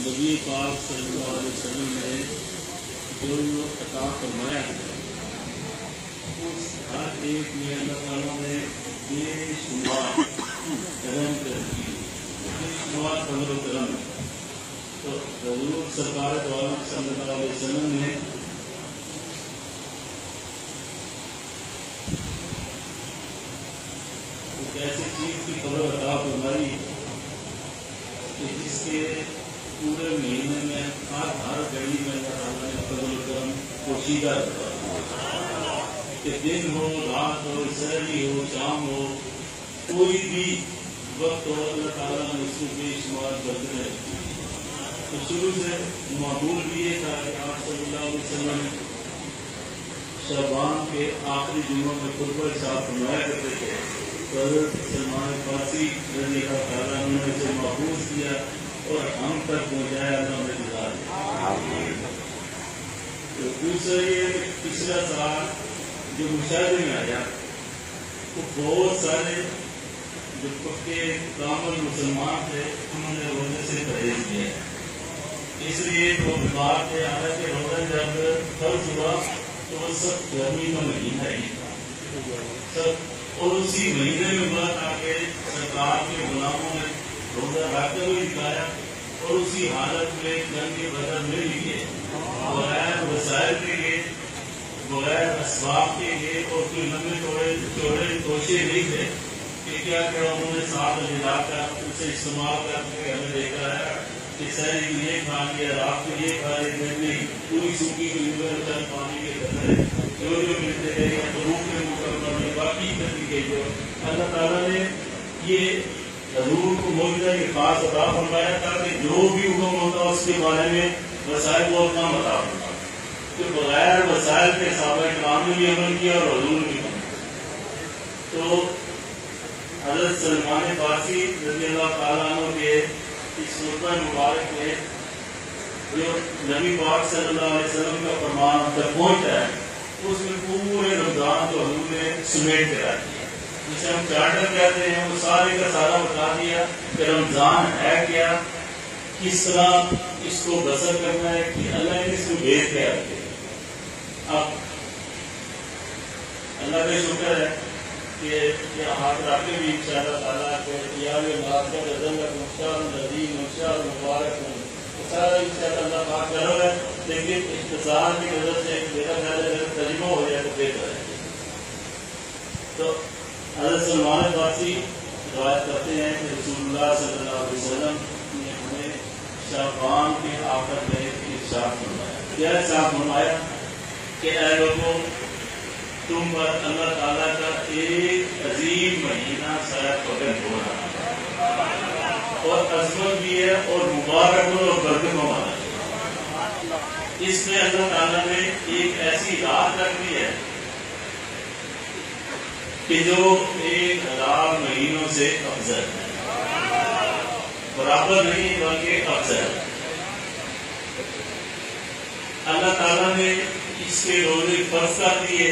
نبی پاک صلی اللہ علیہ وسلم نے جو عطا فرمایا ہے اس ہر ایک میں اللہ تعالیٰ نے بے شمار کرم کر دی، بے شمار فضل و کرم ہے۔ تو حضور سرکار دو عالم صلی اللہ علیہ وسلم نے ایک ایسی چیز کی خبر عطا فرمائی کہ جس کے پورے مہینے میں ہر گھڑی میں اللہ تعالیٰ نے فضل و کرم پوشیدہ رکھا کہ دن ہو، رات ہو، سحری ہو، شام ہو، کوئی بھی وقت ہو، اللہ تعالیٰ نے اس کو بے شمار برکتیں رکھی۔ تو شروع سے معمول بھی یہ تھا کہ آپ صلی اللہ علیہ وسلم شعبان کے آخری دنوں میں خطبہ ارشاد فرمایا کرتے تھے۔ حضرت سلمان فارسی رضی اللہ تعالیٰ عنہ نے اسے محفوظ کیا اور ہم تک پہنچایا، اللہ نے گزارا۔ تو دوسرا یہ پچھلا سال جو مشاہدے میں آیا وہ بہت سارے جو پکے کامل مسلمان تھے انہوں نے روزے سے پرہیز کیا ہے، اس لیے وہ بیمار تھے۔ حالانکہ روزہ جب فرض ہوا تو وہ سب گرمی کا مہینہ ہی تھا سب، اور اسی مہینے میں بات آ کے سرکار کے غلاموں نے روزہ رکھتے ہوئے دکھایا اور اسی حالت میں جنگ کے بدل میں لیے بغیر وسائل کے لیے، بغیر اسباب کے لیے، اور کوئی لمبے چوڑے کوشے نہیں تھے کہ کیا انہوں نے ساتھ ملا کر اسے استعمال کر کے ہمیں دیکھا ہے کہ سہری یہ کھا لیا، رات کو یہ کھا لیا، نہیں پوری سوکھی ہوئی پانی کے قطرے جو ملتے رہے یا روح کے مقرر میں باقی کرتی گئی۔ جو اللہ تعالیٰ نے یہ حضور کو موجودہ یہ خاص عطا فرمایا تھا کہ جو بھی حکم ہوتا اس کے بارے میں وسائل کو اپنا عطا فرمایا، کہ بغیر وسائل کے صحابہ کرام نے بھی عمل کیا اور حضور نے بھی عمل کیا۔ تو حضرت سلمان فارسی رضی اللہ تعالیٰ عنہ کے اس خطبہ مبارک میں جو نبی پاک صلی اللہ علیہ وسلم کا فرمان ہم تک پہنچا ہے اس میں پورے رمضان کو حضور نے سمیٹ کے رکھ دیا، جسے ہم چارٹر کہتے ہیں، وہ سارے کا سارا بتا دیا کہ رمضان ہے کیا، کس طرح اس کو بسر کرنا ہے، کہ اللہ نے اس کو بھیج کے رکھے۔ اب اللہ کا شکر ہے کہ یہ ہاتھ رکھ کے بھی انشاءاللہ تعالیٰ کو مبارک ہوں سارا انشاءاللہ اللہ پاک کرو ہے، لیکن اختصار کی وجہ سے میرا خیال ہے ترجمہ ہو جائے تو بہتر ہے۔ تو حضرت سلمان فارسی روایت کرتے ہیں کہ رسول اللہ صلی اللہ علیہ وسلم نے ہمیں شعبان کے آخر میں ارشاد فرمایا، کیا ارشاد فرمایا کہ اے لوگوں تم پر اللہ تعالیٰ کا ایک عظیم مہینہ شاید فقط ہو رہا اور عظمت بھی ہے اور مبارک اور برکت والا ہے۔ اس میں اللہ تعالیٰ نے ایک ایسی رات رکھ دی ہے کہ جو 1000 مہینوں سے افضل ہے، برابر نہیں بلکہ افضل ہے۔ اللہ تعالیٰ نے اس کے روزے فرض کر دیے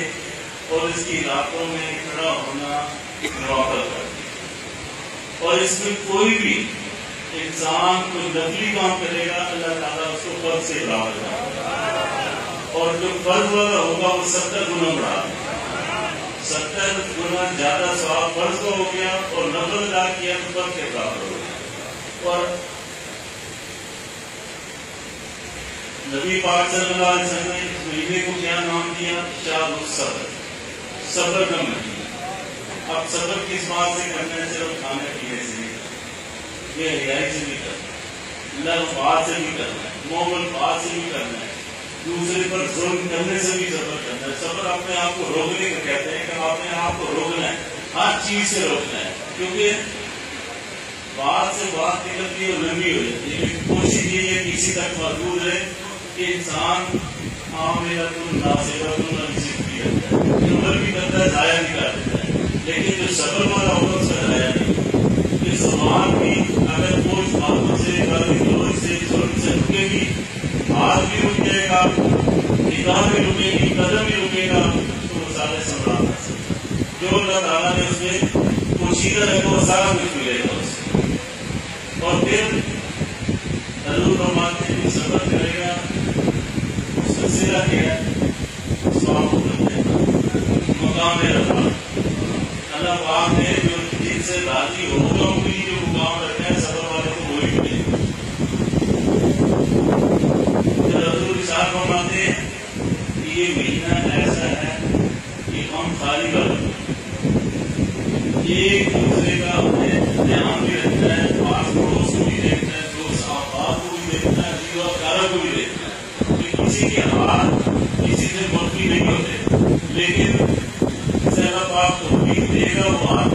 اور اس کی راتوں میں کھڑا ہونا موقع کر دیا، اور اس میں کوئی بھی انسان کوئی نفلی کام کرے گا اللہ تعالیٰ اس کو فرض سے برابر کرے، اور جو فرض والا ہوگا وہ 70 گنا بڑھا دے، 70 گنا زیادہ ثواب فرض کا ہو گیا اور نفل ادا کیا تو فرض کے برابر ہو گیا۔ اور نبی پاک صلی اللہ علیہ وسلم نے اس مہینے کو کیا نام دیا؟ شہر الصبر، صبر کا مہینہ۔ اب صبر کس بات سے کرنا ہے؟ صرف کھانے پینے سے نہیں، بے حیائی سے بھی کرنا ہے، لغو بات سے بھی کرنا ہے، مومن بات سے بھی کرنا ہے، دوسرے پر ظلم کرنے سے بھی صبر کرنا ہے۔ صبر اپنے آپ کو روکنے کا کہتے ہیں کہ اپنے آپ کو روکنا ہے، ہر چیز سے روکنا ہے، کیونکہ بات سے بات نکلتی ہے اور لمبی ہو جاتی ہے، لیکن کوشش یہ ہے کہ اسی تک محدود رہے کہ انسان عاملۃ ناصبۃ رزق بھی رکھتا ہے، عمل بھی کرتا ہے، ضائع بھی کر دیتا ہے، لیکن جو صبر والا ہوگا اس کا ضائع نہیں۔ یہ زبان بھی اگر کچھ باتوں سے غلط سے ظلم سے رکے گی، ہاتھ بھی رک جائے گا، نگاہ بھی رکے گی، قدم بھی رکے گا، تو وہ سارے سنبھال کر سکتے۔ جو اللہ تعالیٰ نے اس میں پوشیدہ رکھا وہ سارا کچھ ملے گا اس سے۔ اور پھر حضور حضور فرماتے ہیں صبر کرے گا سلسلہ کیا ہے سواب کرتے مقام رفع اللہ پاک نے جو جن سے راضی ہوگا وہی جو مقام رکھا ہے صبر والے کو وہی ملے گا. حضور ارشاد فرماتے ہیں کہ یہ مہینہ ایسا ہے کہ ہم خالی وقت ایک دوسرے کا اپنے دھیان بھی رکھتا ہے پاس پڑوس کو بھی دیکھتا ہے دوست آباد کو بھی دیکھتا ہے جیوا کارا کو بھی دیکھتا ہے کہ کسی کے ہاتھ کسی سے مرفی نہیں ہوتے لیکن اللہ پاک توفیق دے گا وہ ہاتھ